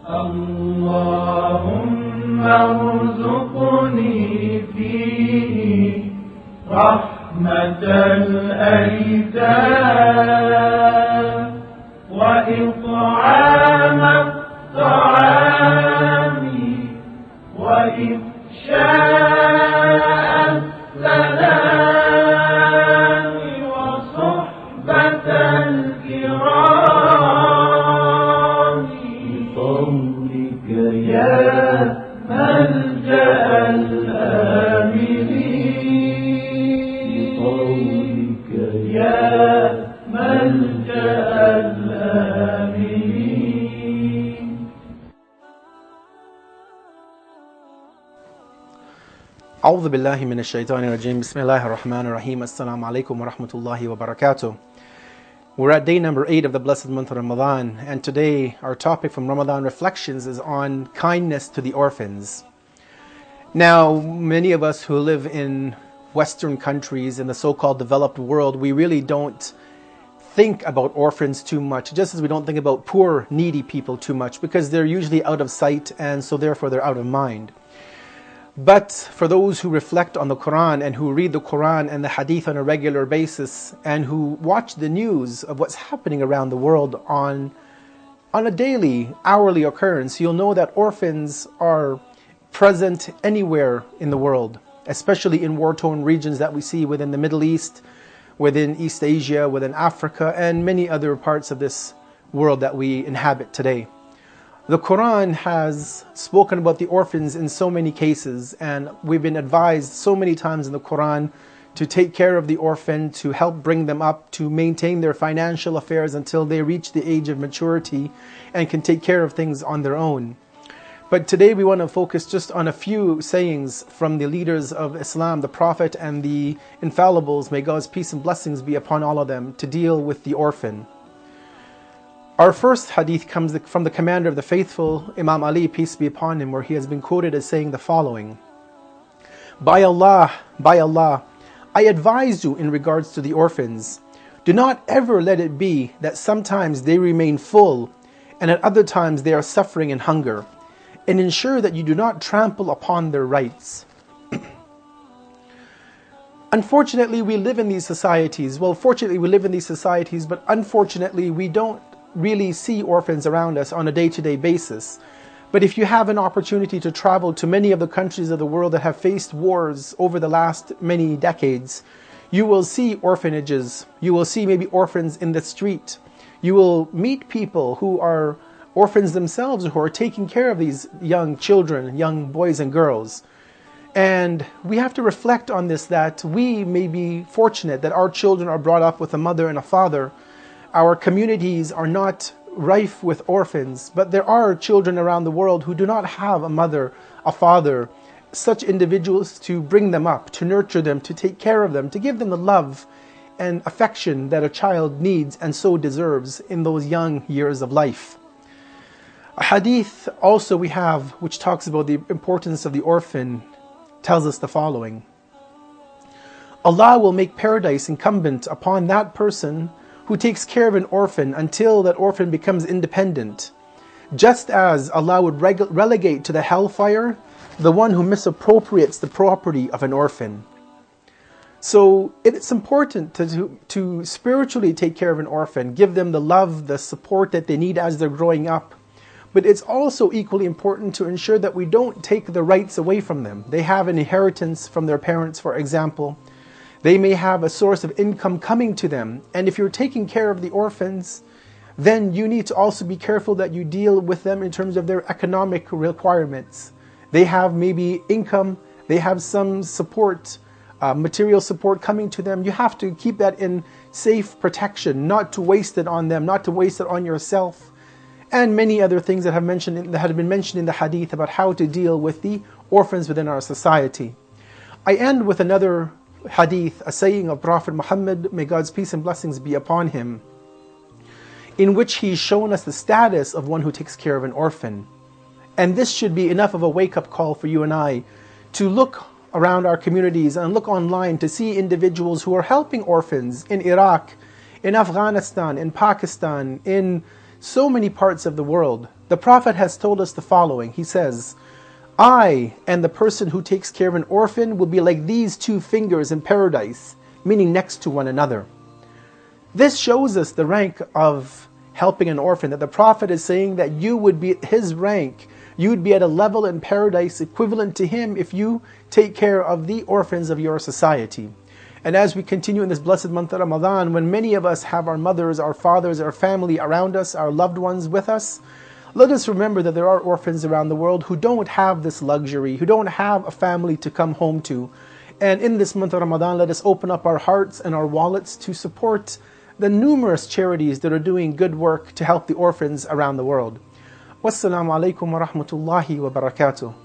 اللهم ارزقني فيه رحمة الأيتام وإطعام الطعام وإفشاء السلام وصحبة الكرام بقولك يا ملجأ الآمنين بقولك يا ملجأ الآمنين. أعوذ بالله من الشيطان الرجيم. بسم الله الرحمن الرحيم. Assalamu alaikum wa rahmatullahi wa barakatuh. We're at day number 8 of the Blessed Month of Ramadhan, and today our topic from Ramadhan Reflections is on kindness to the orphans. Now, many of us who live in Western countries, in the so-called developed world, we really don't think about orphans too much, just as we don't think about poor, needy people too much, because they're usually out of sight and so therefore they're out of mind. But for those who reflect on the Quran and who read the Quran and the Hadith on a regular basis and who watch the news of what's happening around the world on a daily, hourly occurrence, you'll know that orphans are present anywhere in the world, especially in war-torn regions that we see within the Middle East, within East Asia, within Africa, and many other parts of this world that we inhabit today. The Quran has spoken about the orphans in so many cases, and we've been advised so many times in the Quran to take care of the orphan, to help bring them up, to maintain their financial affairs until they reach the age of maturity and can take care of things on their own. But today we want to focus just on a few sayings from the leaders of Islam, the Prophet and the infallibles, may God's peace and blessings be upon all of them, to deal with the orphan. Our first hadith comes from the commander of the faithful, Imam Ali, peace be upon him, where he has been quoted as saying the following: by Allah, I advise you in regards to the orphans, do not ever let it be that sometimes they remain full and at other times they are suffering in hunger, and ensure that you do not trample upon their rights. Unfortunately, we live in these societies. Well, fortunately, we live in these societies, but unfortunately, we don't really see orphans around us on a day-to-day basis. But if you have an opportunity to travel to many of the countries of the world that have faced wars over the last many decades, you will see orphanages. You will see maybe orphans in the street. You will meet people who are orphans themselves, who are taking care of these young children, young boys and girls. And we have to reflect on this, that we may be fortunate that our children are brought up with a mother and a father. Our communities are not rife with orphans, but there are children around the world who do not have a mother, a father, such individuals to bring them up, to nurture them, to take care of them, to give them the love and affection that a child needs and so deserves in those young years of life. A hadith also we have, which talks about the importance of the orphan, tells us the following: Allah will make paradise incumbent upon that person who takes care of an orphan until that orphan becomes independent, just as Allah would relegate to the hellfire the one who misappropriates the property of an orphan. So it's important to spiritually take care of an orphan, give them the love, the support that they need as they're growing up. But it's also equally important to ensure that we don't take the rights away from them. They have an inheritance from their parents, for example. They may have a source of income coming to them. And if you're taking care of the orphans, then you need to also be careful that you deal with them in terms of their economic requirements. They have maybe income, they have some support, material support coming to them. You have to keep that in safe protection, not to waste it on them, not to waste it on yourself. And many other things that have been mentioned in the hadith about how to deal with the orphans within our society. I end with another hadith, a saying of Prophet Muhammad, may God's peace and blessings be upon him, in which he's shown us the status of one who takes care of an orphan. And this should be enough of a wake-up call for you and I to look around our communities and look online to see individuals who are helping orphans in Iraq, in Afghanistan, in Pakistan, in so many parts of the world. The Prophet has told us the following. He says, I and the person who takes care of an orphan will be like these two fingers in paradise, meaning next to one another. This shows us the rank of helping an orphan, that the Prophet is saying that you would be at his rank, you would be at a level in paradise equivalent to him if you take care of the orphans of your society. And as we continue in this blessed month of Ramadan, when many of us have our mothers, our fathers, our family around us, our loved ones with us, let us remember that there are orphans around the world who don't have this luxury, who don't have a family to come home to. And in this month of Ramadan, let us open up our hearts and our wallets to support the numerous charities that are doing good work to help the orphans around the world. Wassalamu alaikum wa rahmatullahi wa barakatuh.